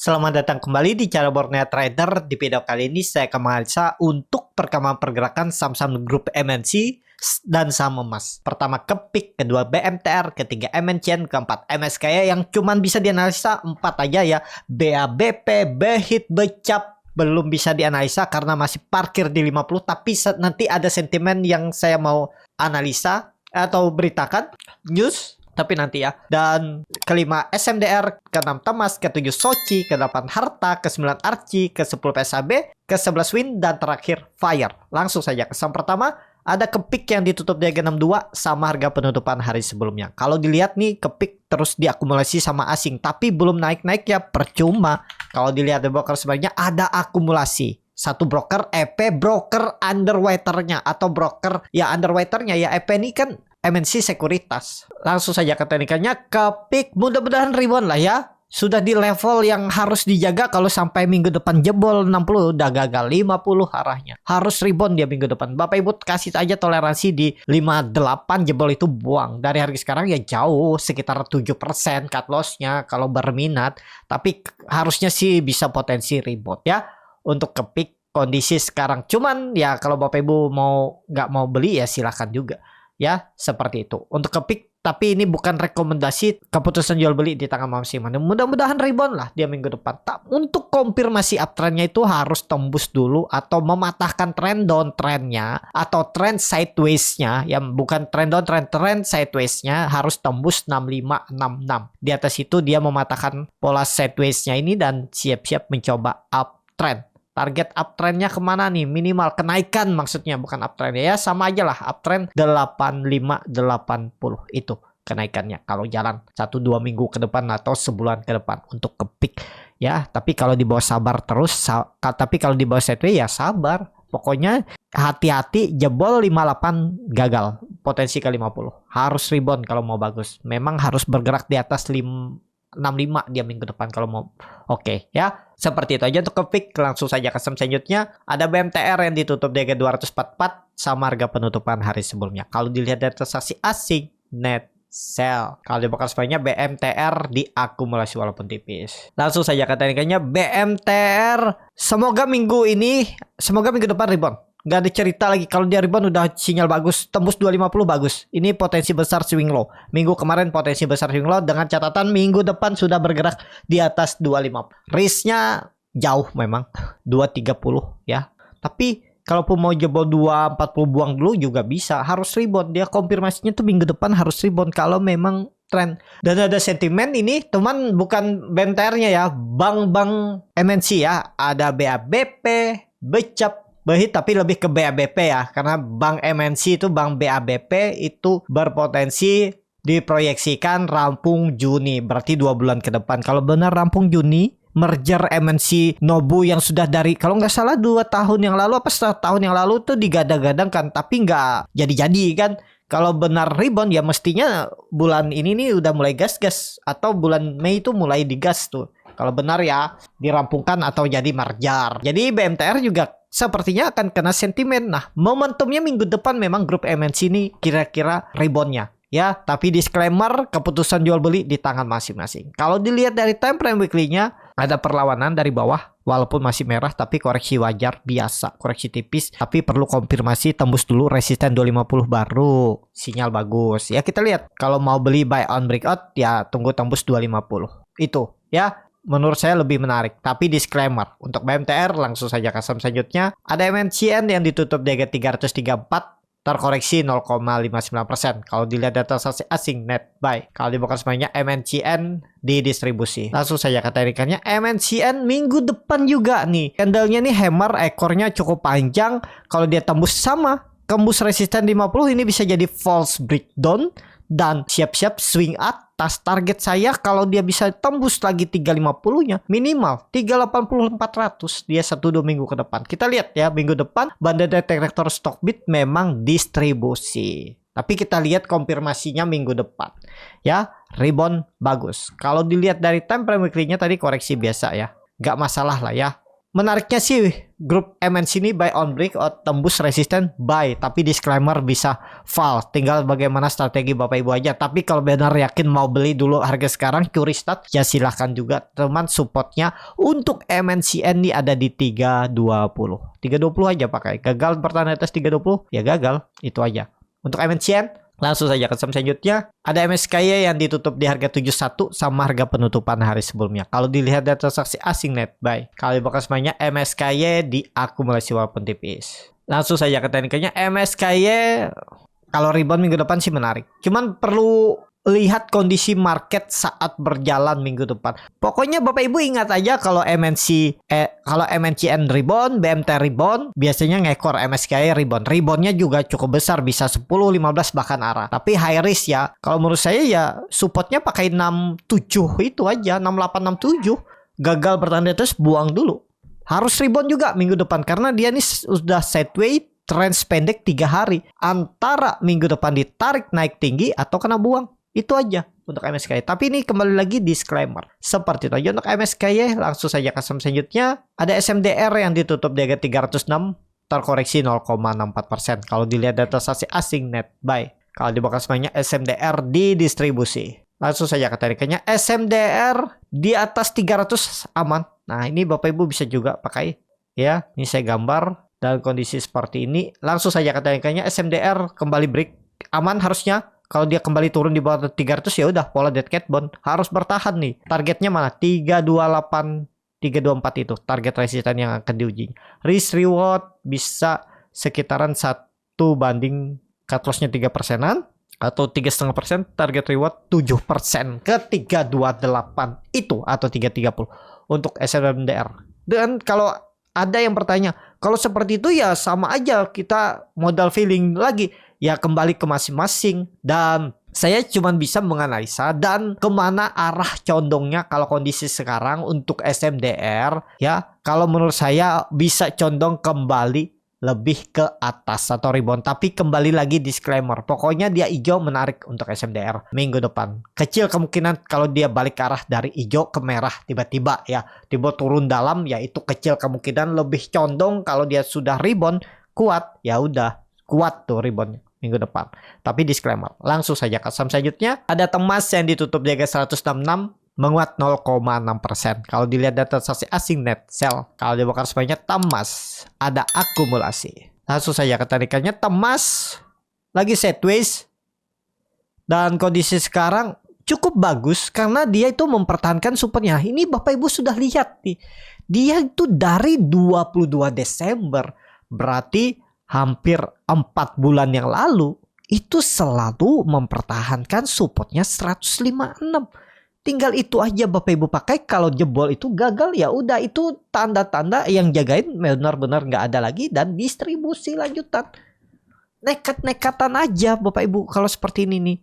Selamat datang kembali di Cara Borneo Trader. Di video kali ini saya akan menganalisa untuk perkembangan pergerakan saham-saham grup MNC dan saham emas. Pertama Kepik, kedua BMTR, ketiga MNCN, keempat MSKY yang cuman bisa dianalisa 4 aja ya. BABP, BHIT, BCAP belum bisa dianalisa karena masih parkir di 50, tapi nanti ada sentimen yang saya mau analisa atau beritakan news, tapi nanti ya. Dan kelima SMDR, ke-6 Temas, ke-7 Soci, ke-8 Harta, ke-9 Arci, ke-10 PSAB, ke-11 Win, dan terakhir Fire. Langsung saja ke saham pertama. Ada Kepik yang ditutup di 62 sama harga penutupan hari sebelumnya. Kalau dilihat nih, Kepik terus diakumulasi sama asing, tapi belum naik-naik ya, percuma. Kalau dilihat di broker sebenarnya ada akumulasi. Satu broker EP, broker underwriternya atau broker ya underwriternya ya EP ini kan MNC Sekuritas. Langsung saja ke teknikannya. Kepik mudah-mudahan rebound lah ya. Sudah di level yang harus dijaga. Kalau sampai minggu depan jebol 60 udah gagal. 50 arahnya. Harus rebound dia minggu depan. Bapak Ibu kasih aja toleransi di 58, jebol itu buang. Dari harga sekarang ya jauh, sekitar 7% cut lossnya kalau berminat. Tapi harusnya sih bisa potensi rebound ya. Untuk Kepik kondisi sekarang. Cuman ya kalau Bapak Ibu nggak mau beli ya silahkan juga. Ya, seperti itu. Untuk Kepik, tapi ini bukan rekomendasi keputusan jual beli di tanggal maksimal. Mudah-mudahan rebound lah dia minggu depan. Untuk konfirmasi uptrendnya itu harus tembus dulu atau mematahkan trend downtrendnya atau trend sideways-nya. Yang bukan trend downtrend, trend sideways-nya harus tembus 6566. Di atas itu dia mematahkan pola sideways-nya ini dan siap-siap mencoba uptrend. Target uptrendnya kemana nih? Minimal kenaikan maksudnya, bukan uptrend ya. Sama aja lah, uptrend 8580 itu kenaikannya. Kalau jalan 1-2 minggu ke depan atau sebulan ke depan untuk Kepik ya. Tapi kalau di bawah sabar terus, tapi kalau di bawah sideways ya sabar. Pokoknya hati-hati, jebol 58 gagal. Potensi ke 50. Harus rebound kalau mau bagus. Memang harus bergerak di atas 65 dia minggu depan kalau mau. Oke ya. Seperti itu aja untuk Kepik. Langsung saja ke saham selanjutnya. Ada BMTR yang ditutup di 244 sama harga penutupan hari sebelumnya. Kalau dilihat dari transaksi asing, net sell. Kalau dibakar sebanyak BMTR diakumulasi walaupun tipis. Langsung saja ke teknikannya. BMTR semoga minggu depan rebound. Gak ada cerita lagi. Kalau dia rebound udah sinyal bagus. Tembus 250 bagus. Ini potensi besar swing low. Minggu kemarin potensi besar swing low. Dengan catatan minggu depan sudah bergerak di atas 250. Risknya jauh memang. 230 ya. Tapi kalaupun mau jebol 240 buang dulu juga bisa. Harus rebound. Dia konfirmasinya tuh minggu depan harus rebound. Kalau memang trend. Dan ada sentimen ini. Teman bukan BMTR-nya ya. Bank-bank MNC ya. Ada BABP, BCAP, BHIT, tapi lebih ke BABP ya, karena bank MNC itu bank BABP itu berpotensi diproyeksikan rampung Juni, berarti 2 bulan ke depan. Kalau benar rampung Juni, merger MNC Nobu yang sudah dari kalau nggak salah 2 tahun yang lalu apa setahun tahun yang lalu tuh digadang-gadangkan, tapi nggak jadi-jadi kan. Kalau benar rebound ya mestinya bulan ini nih udah mulai gas-gas atau bulan Mei itu mulai digas tuh. Kalau benar ya dirampungkan atau jadi merger. Jadi BMTR juga sepertinya akan kena sentimen. Nah, momentumnya minggu depan memang grup MNC ini kira-kira reboundnya. Ya, tapi disclaimer keputusan jual beli di tangan masing-masing. Kalau dilihat dari time frame weekly-nya ada perlawanan dari bawah. Walaupun masih merah tapi koreksi wajar biasa. Koreksi tipis tapi perlu konfirmasi tembus dulu resisten 250 baru. Sinyal bagus. Ya kita lihat. Kalau mau beli buy on breakout ya tunggu tembus 250. Itu ya. Menurut saya lebih menarik. Tapi disclaimer. Untuk BMTR langsung saja ke saham selanjutnya. Ada MNCN yang ditutup di 334. Terkoreksi 0,59%. Kalau dilihat data transaksi asing net buy. Kalau dibakar semuanya MNCN didistribusi. Langsung saja ke teknikannya. MNCN minggu depan juga nih. Candlenya nih hammer, ekornya cukup panjang. Kalau dia tembus sama. Tembus resisten 50 ini bisa jadi false breakdown. Dan siap-siap swing atas. Target saya kalau dia bisa tembus lagi 350-nya minimal 380-400 dia 1-2 minggu ke depan. Kita lihat ya minggu depan banda detektor Stockbit memang distribusi. Tapi kita lihat konfirmasinya minggu depan. Ya, rebound bagus. Kalau dilihat dari time frame weekly-nya tadi koreksi biasa ya. Gak masalah lah ya. menariknya sih grup MNC ini buy on break atau tembus resisten buy, tapi disclaimer bisa fall, tinggal bagaimana strategi Bapak Ibu aja. Tapi kalau benar yakin mau beli dulu harga sekarang curi start ya silahkan juga teman. Supportnya untuk MNCN ini ada di 320 aja pakai, gagal bertahan atas 320 ya gagal, itu aja untuk MNCN. Langsung saja ke saham selanjutnya. Ada MSKY yang ditutup di harga 71 sama harga penutupan hari sebelumnya. Kalau dilihat dari transaksi asing net buy, kalau bekas banyak MSKY diakumulasi walaupun tipis. Langsung saja ke tekniknya. MSKY kalau rebound minggu depan sih menarik. Cuman perlu lihat kondisi market saat berjalan minggu depan. Pokoknya Bapak Ibu ingat aja kalau MNCN rebound, BMT rebound, biasanya ngekor MSKY rebound. Reboundnya juga cukup besar, bisa 10, 15 bahkan arah. Tapi high risk ya. Kalau menurut saya ya supportnya pakai 67 itu aja, 68, 67. Gagal bertahan di atas, buang dulu. Harus rebound juga minggu depan karena dia nih sudah sideways trend pendek 3 hari. Antara minggu depan ditarik naik tinggi atau kena buang. Itu aja untuk MSKY. Tapi ini kembali lagi disclaimer. Seperti itu aja untuk MSKY. Langsung saja ke saham selanjutnya. Ada SMDR yang ditutup di harga 306. Terkoreksi 0,64%. Kalau dilihat data transaksi asing net buy. Kalau di bawah semuanya SMDR di distribusi. Langsung saja ke tarikannya. SMDR di atas 300 aman. Nah ini Bapak Ibu bisa juga pakai. Ya ini saya gambar. Dalam kondisi seperti ini. Langsung saja ke tarikannya. SMDR kembali break. Aman harusnya. Kalau dia kembali turun di bawah 300 ya udah pola dead cat bond harus bertahan nih. Targetnya mana? 328, 324 itu target resisten yang akan diuji. Risk reward bisa sekitaran 1 banding cut loss-nya 3%-an atau 3,5%, target reward 7% ke 328 itu atau 330 untuk SMDR. Dan kalau ada yang bertanya, kalau seperti itu ya sama aja kita modal feeling lagi. Ya kembali ke masing-masing. Dan saya cuma bisa menganalisa dan kemana arah condongnya kalau kondisi sekarang untuk SMDR. Ya kalau menurut saya bisa condong kembali lebih ke atas atau rebound. Tapi kembali lagi disclaimer. Pokoknya dia hijau menarik untuk SMDR minggu depan. Kecil kemungkinan kalau dia balik ke arah dari hijau ke merah tiba-tiba ya. Tiba turun dalam ya itu kecil kemungkinan. Lebih condong kalau dia sudah rebound kuat ya udah kuat tuh reboundnya minggu depan. Tapi disclaimer. Langsung saja ke saham selanjutnya. Ada Temas yang ditutup di harga 166 menguat 0,6%. Kalau dilihat data transaksi asing net sell, kalau dibakar semuanya Temas ada akumulasi. Langsung saja ke tarikannya. Temas lagi sideways dan kondisi sekarang cukup bagus karena dia itu mempertahankan supportnya. Ini Bapak Ibu sudah lihat nih. Dia itu dari 22 Desember. Berarti hampir 4 bulan yang lalu itu selalu mempertahankan supportnya 156. Tinggal itu aja Bapak Ibu pakai. Kalau jebol itu gagal ya udah itu tanda-tanda yang jagain benar-benar nggak ada lagi dan distribusi lanjutan. Nekat-nekatan aja Bapak Ibu kalau seperti ini nih.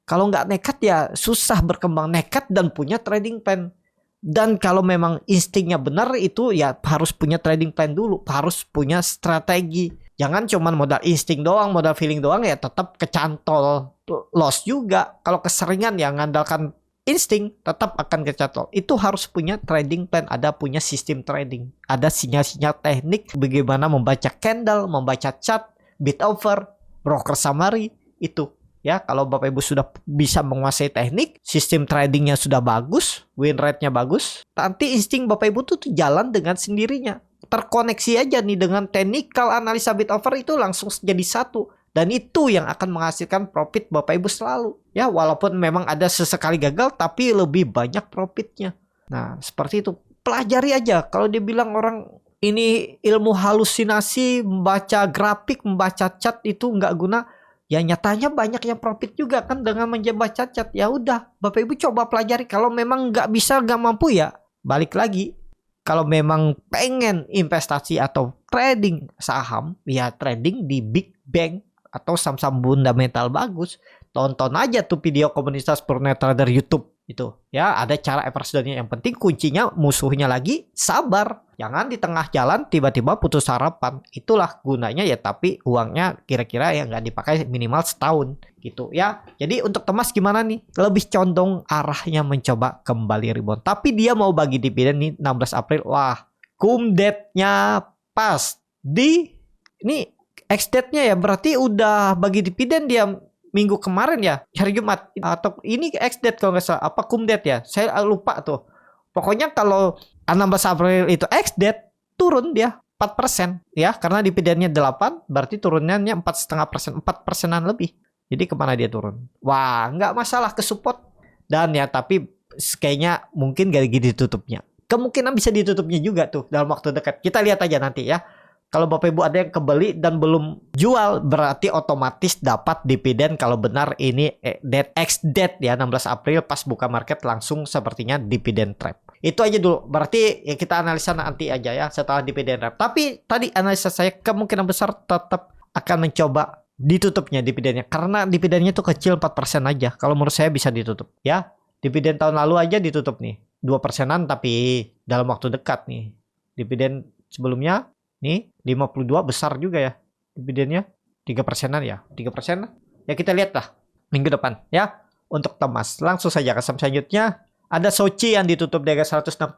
Kalau nggak nekat ya susah berkembang. Nekat dan punya trading plan. Dan kalau memang instingnya benar itu ya harus punya trading plan dulu. Harus punya strategi. Jangan cuman modal insting doang, modal feeling doang ya tetap kecantol loss juga. Kalau keseringan ya ngandalkan insting tetap akan kecantol. Itu harus punya trading plan, ada punya sistem trading. Ada sinyal-sinyal teknik bagaimana membaca candle, membaca chart, bid offer, broker summary itu. Ya, kalau Bapak Ibu sudah bisa menguasai teknik, sistem tradingnya sudah bagus, win rate-nya bagus, nanti insting Bapak Ibu tuh jalan dengan sendirinya. Terkoneksi aja nih dengan technical analisa bid offer itu langsung jadi satu. Dan itu yang akan menghasilkan profit Bapak Ibu selalu. Ya walaupun memang ada sesekali gagal tapi lebih banyak profitnya. Nah seperti itu. Pelajari aja. Kalau dia bilang orang ini ilmu halusinasi, membaca grafik, membaca chart itu nggak guna. Ya nyatanya banyak yang profit juga kan dengan membaca chart. Ya udah Bapak Ibu coba pelajari. Kalau memang nggak bisa, nggak mampu ya balik lagi. Kalau memang pengen investasi atau trading saham, ya trading di big bank atau saham-saham fundamental bagus. Tonton aja tuh video komunitas Purna Trader YouTube itu. Ya, ada cara average. Yang penting kuncinya musuhnya lagi sabar. Jangan di tengah jalan tiba-tiba putus harapan. Itulah gunanya ya, tapi uangnya kira-kira ya nggak dipakai minimal setahun gitu ya. Jadi untuk Temas gimana nih? Lebih condong arahnya mencoba kembali rebound. Tapi dia mau bagi dividen nih 16 April. Wah, Cum date-nya pas di ini ex date-nya ya, berarti udah bagi dividen dia minggu kemarin ya, hari Jumat, atau ini ex date kalau nggak salah, apa cum date ya, saya lupa tuh. Pokoknya kalau 16 April itu ex date, turun dia 4% ya, karena dividennya 8, berarti turunnya 4,5%, 4%-an lebih. Jadi kemana dia turun? Wah, nggak masalah ke support. Dan ya, tapi kayaknya mungkin gak gini ditutupnya. Kemungkinan bisa ditutupnya juga tuh dalam waktu dekat. Kita lihat aja nanti ya. Kalau Bapak Ibu ada yang kebeli dan belum jual, berarti otomatis dapat dividen kalau benar ini date ex date ya, 16 April pas buka market langsung sepertinya dividen trap. Itu aja dulu. Berarti ya kita analisa nanti aja ya setelah dividen trap. Tapi tadi analisa saya kemungkinan besar tetap akan mencoba ditutupnya dividennya, karena dividennya tuh kecil 4% aja. Kalau menurut saya bisa ditutup ya. Dividen tahun lalu aja ditutup nih 2%-an, tapi dalam waktu dekat nih. Dividen sebelumnya nih 52 besar juga ya dividennya, 3%-an ya, 3%. Ya kita lihat lah minggu depan ya. Untuk Thomas langsung saja ke saham selanjutnya. Ada Soci yang ditutup di harga 167,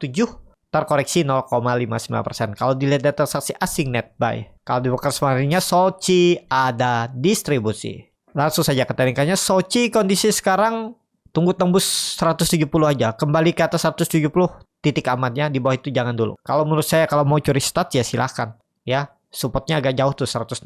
terkoreksi 0,59%. Kalau dilihat data transaksi asing net buy, kalau di broker kemarinnya Soci ada distribusi. Langsung saja ke teknikalnya. Soci kondisi sekarang tunggu tembus 170 aja, kembali ke atas 170, titik amannya di bawah itu jangan dulu. Kalau menurut saya kalau mau curi start ya silahkan ya. Supportnya agak jauh tuh 160.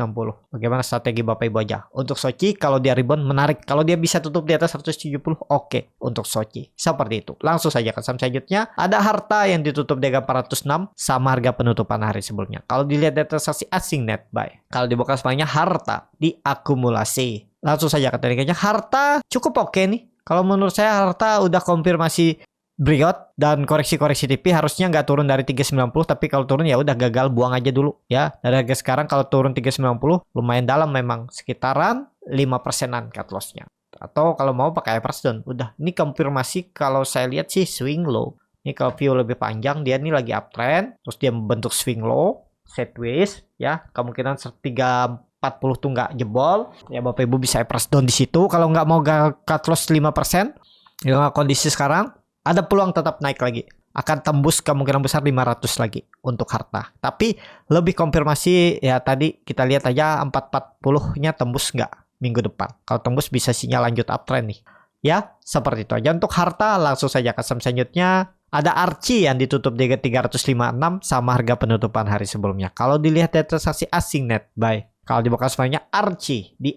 Bagaimana strategi Bapak Ibu aja. Untuk Soci kalau dia rebound menarik. Kalau dia bisa tutup di atas 170 oke untuk Soci. Seperti itu. Langsung saja ke saham selanjutnya. Ada Harta yang ditutup di harga 406 sama harga penutupan hari sebelumnya. Kalau dilihat data transaksi asing net buy. Kalau dibuka semuanya Harta diakumulasi. Langsung saja ke tekniknya. Harta cukup oke nih. Kalau menurut saya Harta udah konfirmasi breakout dan koreksi-koreksi tipis, harusnya nggak turun dari 390, tapi kalau turun ya udah gagal, buang aja dulu ya. Dari harga sekarang kalau turun 390 lumayan dalam memang, sekitaran 5%-an cut loss-nya. Atau kalau mau pakai average down. Udah, ini konfirmasi kalau saya lihat sih swing low. Ini kalau view lebih panjang dia ini lagi uptrend, terus dia membentuk swing low, sideways ya. Kemungkinan 340 tuh nggak jebol. Ya Bapak Ibu bisa average down di situ kalau nggak mau cut loss 5%. Dengan kondisi sekarang ada peluang tetap naik lagi. Akan tembus kemungkinan besar 500 lagi untuk Harta. Tapi lebih konfirmasi ya tadi kita lihat aja 440-nya tembus nggak minggu depan. Kalau tembus bisa sinyal lanjut uptrend nih. Ya, seperti itu aja untuk Harta. Langsung saja ke saham selanjutnya. Ada Archie yang ditutup di 356 sama harga penutupan hari sebelumnya. Kalau dilihat data transaksi asing net buy. Kalau di broker semuanya Archie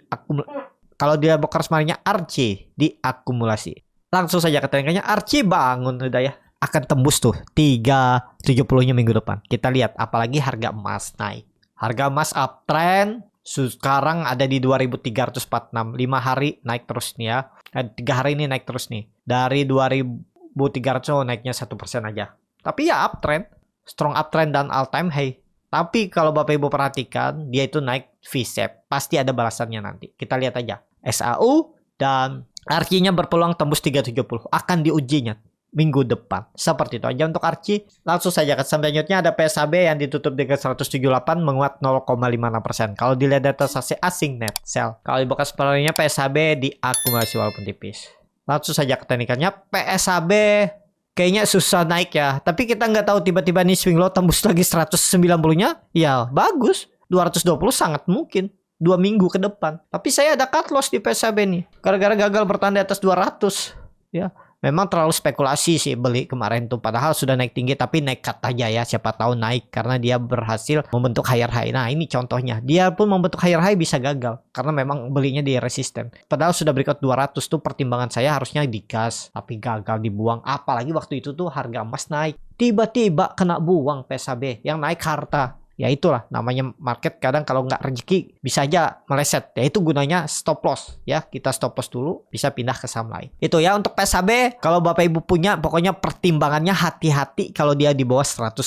diakumulasi. Langsung saja ke tekniknya. Archie bangun udah ya. Akan tembus tuh 370-nya minggu depan. Kita lihat apalagi harga emas naik. Harga emas uptrend. Sekarang ada di 2346. 5 hari naik terus nih ya. 3 hari ini naik terus nih. Dari 2300 naiknya 1% aja. Tapi ya uptrend. Strong uptrend dan all time high. Tapi kalau Bapak Ibu perhatikan, dia itu naik V-shape. Pasti ada balasannya nanti. Kita lihat aja. SAU dan Archie-nya berpeluang tembus 370. Akan diujinya minggu depan. Seperti itu aja untuk Archie. Langsung saja ke saham selanjutnya ada PSAB yang ditutup di 178 menguat 0,56%. Kalau dilihat data transaksi asing net sell. Kalau dibuka sebenarnya PSAB diakumulasi walaupun tipis. Langsung saja ke teknikalnya. PSAB kayaknya susah naik ya. Tapi kita nggak tahu tiba-tiba nih swing low tembus lagi 190-nya. Ya bagus. 220 sangat mungkin. 2 minggu ke depan. Tapi saya ada cut loss di PSAB nih. Gara-gara gagal bertahan di atas 200. Ya, memang terlalu spekulasi sih beli kemarin tuh. Padahal sudah naik tinggi tapi naik cut aja ya. Siapa tahu naik karena dia berhasil membentuk higher high. Nah ini contohnya. Dia pun membentuk higher high bisa gagal. Karena memang belinya di resisten. Padahal sudah breakout 200 tuh pertimbangan saya harusnya digas. Tapi gagal dibuang. Apalagi waktu itu tuh harga emas naik. Tiba-tiba kena buang PSAB. Yang naik Harta. Ya itulah namanya market, kadang kalau nggak rezeki bisa aja meleset. Ya itu gunanya stop loss ya. Kita stop loss dulu bisa pindah ke saham lain. Itu ya untuk PSAB. Kalau Bapak Ibu punya pokoknya pertimbangannya hati-hati kalau dia di bawah 190-200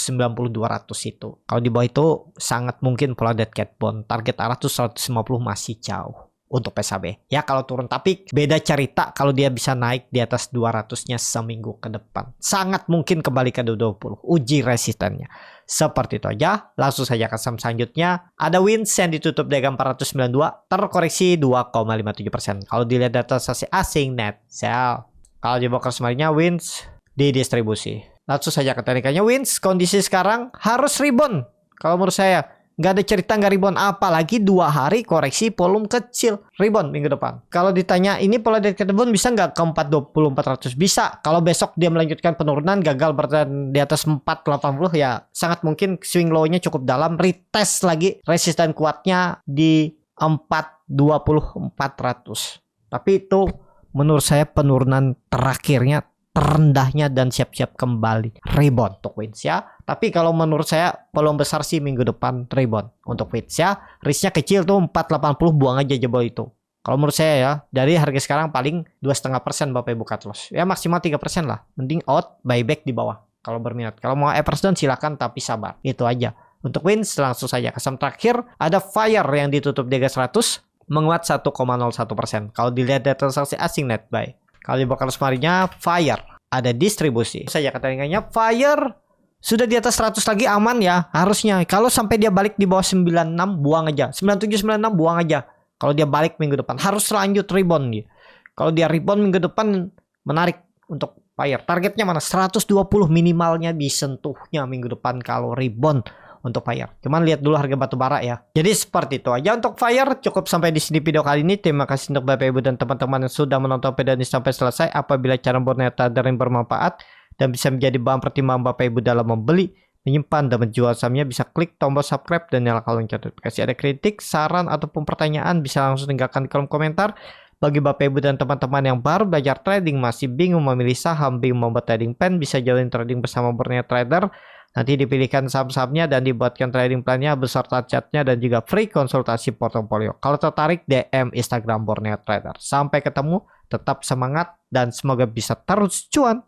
itu. Kalau di bawah itu sangat mungkin pola dead cat bond. Target arah tuh 150 masih jauh untuk PSAB. Ya kalau turun, tapi beda cerita kalau dia bisa naik di atas 200-nya seminggu ke depan. Sangat mungkin kembali ke 220. Uji resistennya. Seperti itu aja. Langsung saja ke saham selanjutnya. Ada Wins yang ditutup di harga 492, terkoreksi 2,57%. Kalau dilihat data transaksi asing net sell. Kalau di broker semuanya Wins didistribusi. Langsung saja ke teknikanya. Wins kondisi sekarang harus rebound. Kalau menurut saya nggak ada cerita nggak rebound, apalagi 2 hari koreksi volume kecil, rebound minggu depan. Kalau ditanya ini pola dari rebound bisa nggak ke 420 400? Bisa. Kalau besok dia melanjutkan penurunan gagal bertahan di atas 480 ya sangat mungkin swing low-nya cukup dalam, retest lagi resisten kuatnya di 420 400. Tapi itu menurut saya penurunan terakhirnya, terendahnya, dan siap-siap kembali rebound untuk Wins ya. Tapi kalau menurut saya peluang besar sih minggu depan rebound untuk Wins ya. Risknya kecil tuh 480, buang aja jebol itu. Kalau menurut saya ya, dari harga sekarang paling 2,5% Bapak Ibu cut loss. Ya maksimal 3% lah. Mending out, buyback di bawah kalau berminat. Kalau mau average down silakan tapi sabar. Itu aja. Untuk Wins langsung saja ke saham terakhir ada Fire yang ditutup di harga 100, menguat 1,01%. Kalau dilihat dari transaksi asing net buy. Kalau di bakal semarinya Fire ada distribusi. Saya katakannya Fire sudah di atas 100 lagi aman ya harusnya. Kalau sampai dia balik di bawah 96 buang aja. 97 96 buang aja. Kalau dia balik minggu depan harus lanjut rebound dia. Kalau dia rebound minggu depan menarik untuk Fire. Targetnya mana? 120 minimalnya disentuhnya minggu depan kalau rebound untuk Fire. Cuman lihat dulu harga batu bara ya. Jadi seperti itu aja untuk Fire. Cukup sampai di sini video kali ini. Terima kasih untuk Bapak Ibu dan teman-teman yang sudah menonton video ini sampai selesai. Apabila cara berniat trader yang bermanfaat dan bisa menjadi bahan pertimbangan Bapak Ibu dalam membeli, menyimpan dan menjual sahamnya, bisa klik tombol subscribe dan nyalakan lonceng notifikasi. Ada kritik, saran ataupun pertanyaan bisa langsung tinggalkan di kolom komentar. Bagi Bapak Ibu dan teman-teman yang baru belajar trading, masih bingung memilih saham, bingung membuat trading plan, bisa jalin trading bersama Borneo Trader. Nanti dipilihkan saham-sahamnya dan dibuatkan trading plannya beserta chartnya dan juga free konsultasi portofolio. Kalau tertarik DM Instagram Borneo Trader. Sampai ketemu, tetap semangat dan semoga bisa terus cuan.